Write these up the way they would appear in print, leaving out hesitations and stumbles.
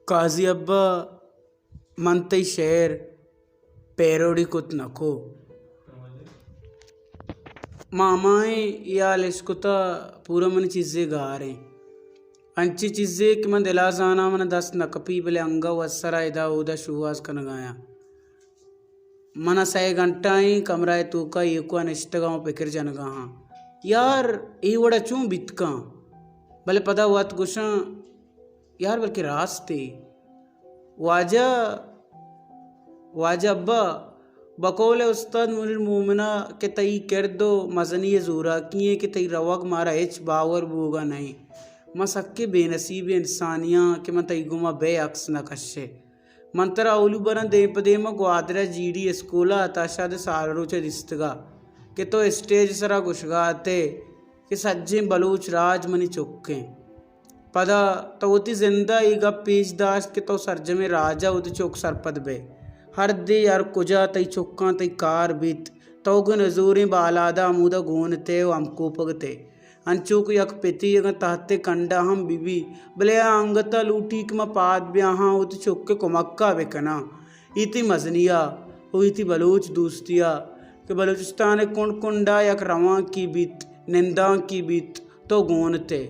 काजी अब्बा मनतई शेर पेरोडी कुत नको मामाए याल इसकुता पूरा मन चीज़ें गा रहे अंची चीज़ें कि मन दिला जाना मन दस नकपी बले अंगा वसरा इदा उदा शुवास कन गाया मन सही घंटाई कमरा तू का ये को अनिष्टगांव पिकर जन गा यार ये वड़ा चूं बितका भले पता वत गुशा यार बल्कि रास्ते वाजा वाजा अब्बा बकौल उस्ताद मुनिर मोमिना के तई कर दो मजनी ज़ूरा किए कि तई रवक मारा एच बावर बूगा नहीं मसक्के बेनसीब इंसानियाँ के मन तई गुमा बे अक्स न कशे मंतरा ओलू बना देप देम ग्वादरा जीडी स्कूला ताशाद सारूचे रिस्तगा के तो स्टेज सरा गुशगाते कि सज्जे बलूच राज मनी चुक्के पदा तो उती जिंदा ई गप पेश दाश्त के तो सरज में राजा उत चौक सरपद बे हर दे यार कुजा तई चुक्का तई कार बीत तो गुन जोरे बालादा मुदा गोनते हम कोपगते अंचुक यक पेती यक ताहते कंडा हम बीबी बले अंगता लूटी कमा पाद ब्याहा उत चुक्के कुमक्का बेकना इति मजनिया वो इति बलूच दूस्तिया के बलूचिस्तान कुंड कुंडा यक रवा की बीत निंदा की बीत तो गोनते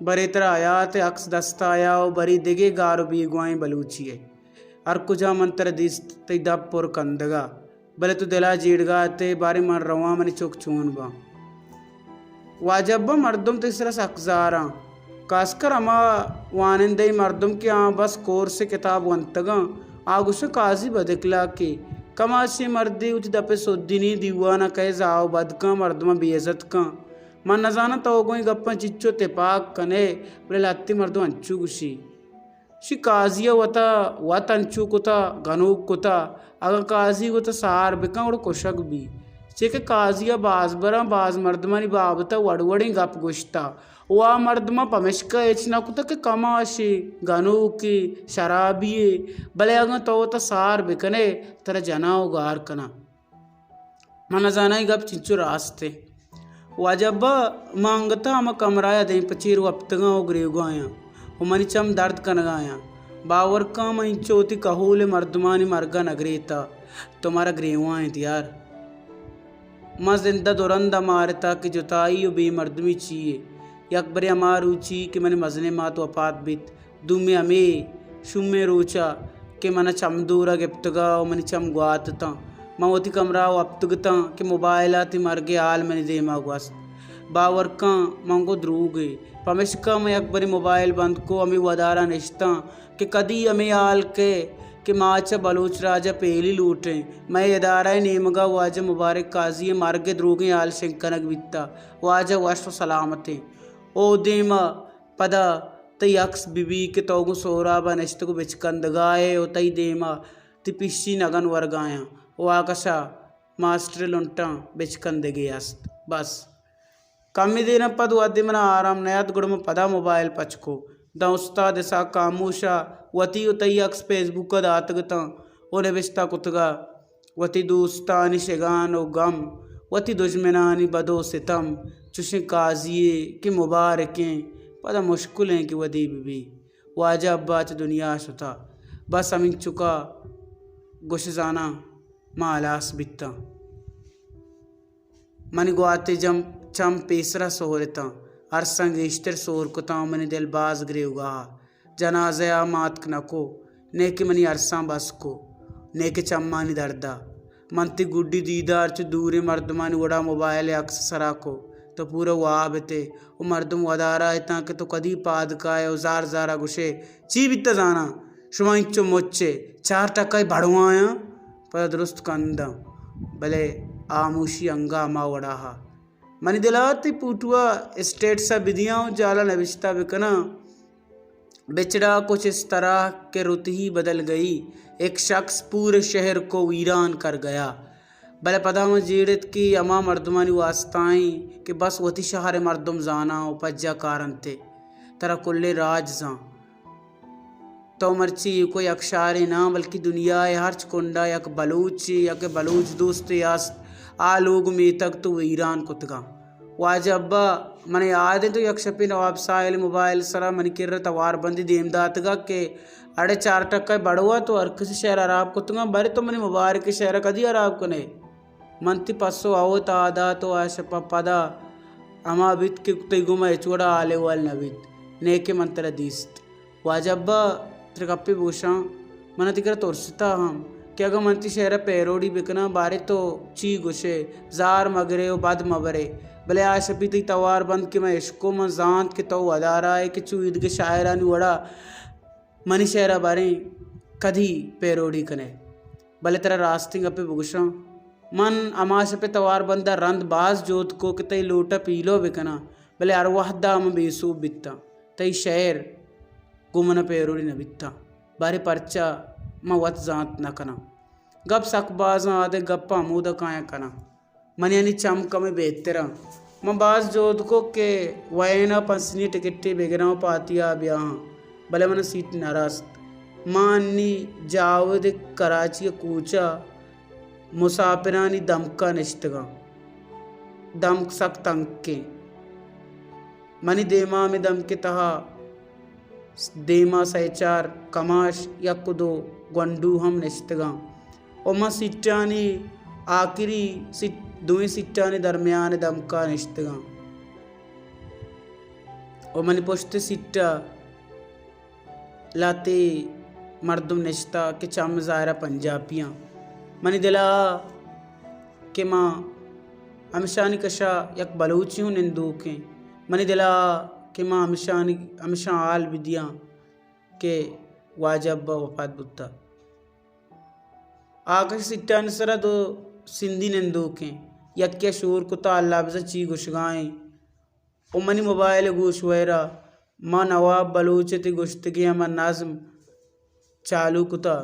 बरे तरह आयात अक्स दस्ताया और बरी दिगे गारो बीगवाई बलूचिए और कुजा मंत्र दिस तई दपुर कंदगा भले तू दिला जीड़गा ते बारे मन रवा मनी चुक चून बा वाजब्बा मर्दम तीसरा सख्जारा कास्कर अमा वानिंदई मर्दम के बस कोर से किताब वंतगा आगुश काजी बदकला के कमाशी मर्दी उच दपे सोद्दिनी दीवाना कहे जाओ बदका मर्दमा बेइज्जत का मन न जाना तो कोई गप्पा चिच्चो तेपाक कने बले लाती मर्दो अंचू गुशी शी काजिया वता वत अंचू कुता गनूक कुता अगर काजी कुता सार बिका उड़ कोशक भी चेके काजिया बाज बरा बाज मर्दमानी बाबता वड़वड़ी गप गुश्ता वा मर्दमा पमेशका एचना कुता के कमाशी गनूकी शराबिये भले अगर तो वता सार बिकने तरह जनाओ गार कना मन जाना ही गप चिच्चो रास्ते वाजब्बा मांगता हम कमराया दे पचीर वप्तगा ओ ग्रेगाया ओ मनी चम दर्द कनगाया बावर का मई चोती कहूले मर्दमानी मरगा नगरीता तुम्हारा ग्रेवा है यार माँ जिंदा दुरंदा मारता कि जुताई ओ बेमर्दमी चाहिए यकबर अमार ऊँची कि मैंने मजने मात वफात बित दुमे अमे शुमे रोचा कि मना चमदूरा गिप्तगा ओ मनी चम गुआतता मवती कमरा वप्तगता कि मोबाइल ती मर गए आल मैंने दे मागवास बावर का मंगो द्रूगे पमेशका मैं अकबरी मोबाइल बंद को अमी वदारा निश्ता कि कदी अमी आल के माचा बलूच राजा पेली लूटे मैं इदारा नेमगा वाजा मुबारक काजी मर गए द्रूगे आल शंकनक बित्ता वाजा वश्व सलामते ओ देमा पदा तई अक्स बीबी के तोगु सोराबा नश्त को बिचकंदगाए ओ तई देमा ति पिशी नगन वर्गाया वो आकाशा मास्टर लुंटा बिचकन दे गयास्त बस कमी दिन पद वद्दि मना आराम नयात गुड़ में पदा मोबाइल पचको दा उस्ताद दिशा कामूशा वती उतई अक्स फेसबुक का दातगता उन्हें बिस्ता कुतगा वती दोस्तानी शेगान ओ गम वती दुश्मनानी बदो सितम चुशे काजिए कि मुबारकें पदा मुश्किल हैं कि वदी बीबी वाजा अब्बा च दुनिया शुता बस अमिंग चुका गुश जाना मालास बित्ता मनी गुआते जम चम पेसरा सोहरता अरसंग इश्तर सोर कुता मनी दिल बाज ग्रेवगा जनाजया मात नको नेके मनी अरसा बस को नेके चम्मानी दर्दा मनती गुड्डी दीदार च दूरे मर्दमानी वड़ा मोबाइल अक्स सरा को तो पूरा वाबते वो मर्दम वदारा इतना के तो कदी पाद का है जार जारा गुशे ची बित्ता जाना शुमाइचो मोच्चे 4 टका बढ़वाया पर दुरुस्त कंदा भले आमूशी अंगा मा वड़ाहा मनी दिलाती पूटुआ स्टेट सा विधियाँ जाला नविश्ता बिकना बेचड़ा कुछ इस तरह के रुत ही बदल गई एक शख्स पूरे शहर को वीरान कर गया भले पदा में जीड़त की अमा मर्दमानी वास्ताई कि बस वती शहर मर्दम जाना उपज्जा कारण थे तरह कुल्ले राज जा तो मर्ची कोई अक्षारे ना बल्कि दुनिया हर्च कुंडा यक बलूच यक बलूच दोस्त यास आ लोग में तक तो ईरान कुतगा वाज अब्बा मन याद तो यक्षपी नवाब साहिल मोबाइल सरा मन किर्र तवार बंदी देमदातगा के अड़े 4 टक्का बड़वा तो अर्क से शहर अराब को तुंगा बरे तो मनी मुबारक शहर कदी अराब को ने मंती पस्सो आओ तादा तो आश पदा अमा बित के तेगुमा चूड़ा आले वाल नबित नेके मंत्र दीस्त वाजब्बा त्रिकप्पी भूषा मन तिकर तोरसता हम कि अगर मंती शहर पैरोड़ी बिकना बारे तो ची गुशे जार मगरे बद मबरे भले आश पीती तवार बंद के मैं इश्को में जानत के तो अदारा है कि चू ईद के शायरानी वड़ा मनी शहरा बारे कधी पैरोड़ी कने भले तेरा रास्तिंग अपे भूषा मन अमाश पे तवार बंदा रंद बाज जोत को कि तई लोटा पीलो बिकना भले अरवाहदा हम बेसू बित्ता तई शहर गुमन पैरोड़ी न बित्ता बारे पर्चा म वत जात न कना गप सकबाज आदे गप्पा मुदा काया कना मन यानी चमक में बेहतरा म बाज जोत को के वयना पंसनी टिकट्टी बेगना पातिया ब्याह भले मन सीट नरस्त मानी जावद कराची कूचा मुसाफिरानी दमका निश्तगा दम सक तंके मनी देमा में दम के तहा देमा सहचार कमाश या कुदो गंडू हम निश्तगा और म सिट्टानी आखिरी दुई सिट्टानी दरमियान दमका निश्तगा और मनी पोश्ते सिट्टा लाते मर्दुम निश्ता के चम ज़ायरा पंजाबियाँ मनी दिला के माँ अमशानी कशा यक बलूची हूँ निंदू के मनी दिला के माँ अमशा आल विदिया के वाजब वफात बुत्ता आकाश सिट्टा नसरा दो सिंधी निंदू के यक के शूर कुता अल्लाह बजा ची गुशगाएं ओ मनी मोबाइल गुश वैरा माँ नवाब बलूच ती गुश्तगी अमा नाज़म चालू कुता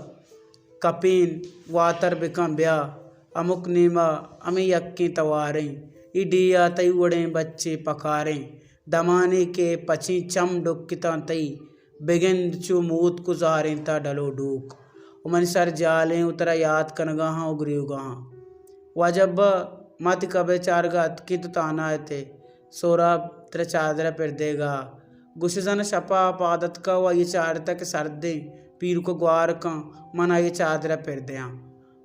कपीन वातर बिकम ब्या अमुक नीमा अमी यक्की तवारें इडिया तई उड़ें बच्चे पकारें दमाने के पची चम डुक्किता तई बिगिन चू मूत गुजारें ता डलो डूक उमन सर जालें उतरा याद कनगाहाँ उगरियुगाहाँ वाजब मत कबे चारगा अतकी तो ताना थे सोरा तेरा चादरा फिर देगा गुशजन शपा पादत का व ये चार तक सर्दे पीर को ग्वार का मना ये चादरा फिर दया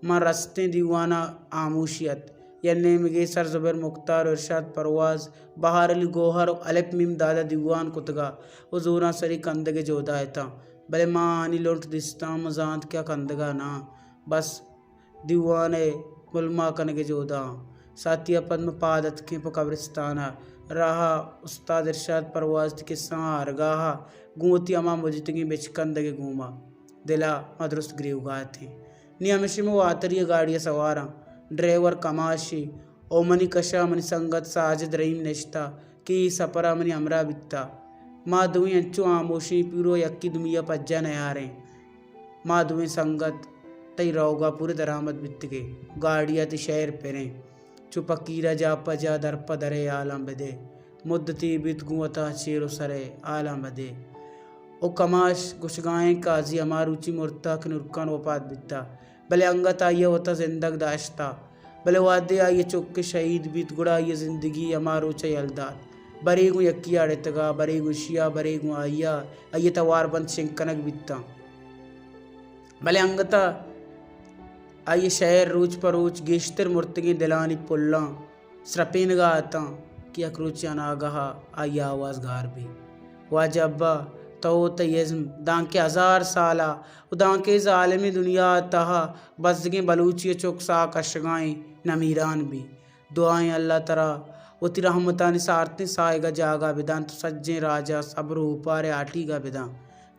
माँ रस्ते दीवाना आमूशियत यन्ने मिगे सर ज़ुबैर मुख्तार इरशाद परवाज बहार अली गोहर अलप मीम दादा दीवान कुतगा हुजूरा सरी कंदगे जोदायता भले माँ आनी लोट दिस्ता मजांत क्या कंदगा ना बस दीवाने मुलमा कनगे जोदा सातिया पद्म पादत के कब्रिस्ताना रहा उस्ताद इरशाद परवाज के सारगाहा गूंती अमा मुजतगी बेचकंदगे घूमा दिला मदरुस्त ग्रीव गाए थे नियमिशी में वातरिया गाड़ियाँ सवारा ड्राइवर कमाशी ओमनी कशा मनी संगत साजिद रहीम निश्ता की सपरा मनी अमरा बित्ता माँ दुई अंचो आमोशी पीरो यक्की दुमिया पज्जा नयारे माँ दुई संगत तई रोगा पूरे दरामद बित के गाड़िया ती शहर पेरें चुपकीरा जा पजा दरप दरे आलम बदे मुद्दती बित गुवता चेरो सरे आलम बदे ओ कमाश गुशगाएं काजी अमारुचि मुर्ता के नुरकान वपात बिता भले अंगत आइए होता जिंदग दाश्ता भले वादे आइए चुक के शहीद बीत गुड़ा ये जिंदगी अमारुच यलदार बरे गु यक्किया अड़तगा बरे गुशिया बरे गु आइया आइए तवार बंद शिंकनक बिता भले अंगता आइए शहर रोज पर रोज गेश्तर मुर्तगी दिलानी पुल्ला स्रपेन गा आता कि अक्रूचिया नागहा आइया आवाज़ गार भी वाजब्बा तो तयज़म दांके 1000 साला उदांके ज़ालिमी दुनिया तहा बसगे बलूचिया चौक सा कशगाएं नमीरान भी दुआएं अल्लाह तरा उती रहमता निसारते साएगा जागा बिदान तो सज्जे राजा सब्र उपारे आटी का बिदा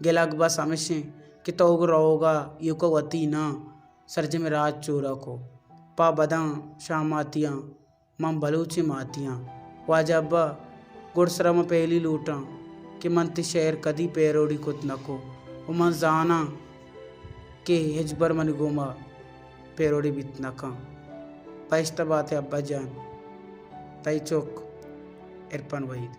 गिलग बस हमेशे कि तोग रहोगा यू को वती ना सरजे में राज चोरा को पा बदा शामातियाँ मम बलूची मातियाँ वाजब्बा गुड़सरा में पहली लूटा कि मनती शहर कदी पैरोड़ी कुत नको उमन जाना के हिजबर मन गोमा पैरोड़ी बित नका पैश्ता बात है अब्बा जान तई चौक इरफान वहीद।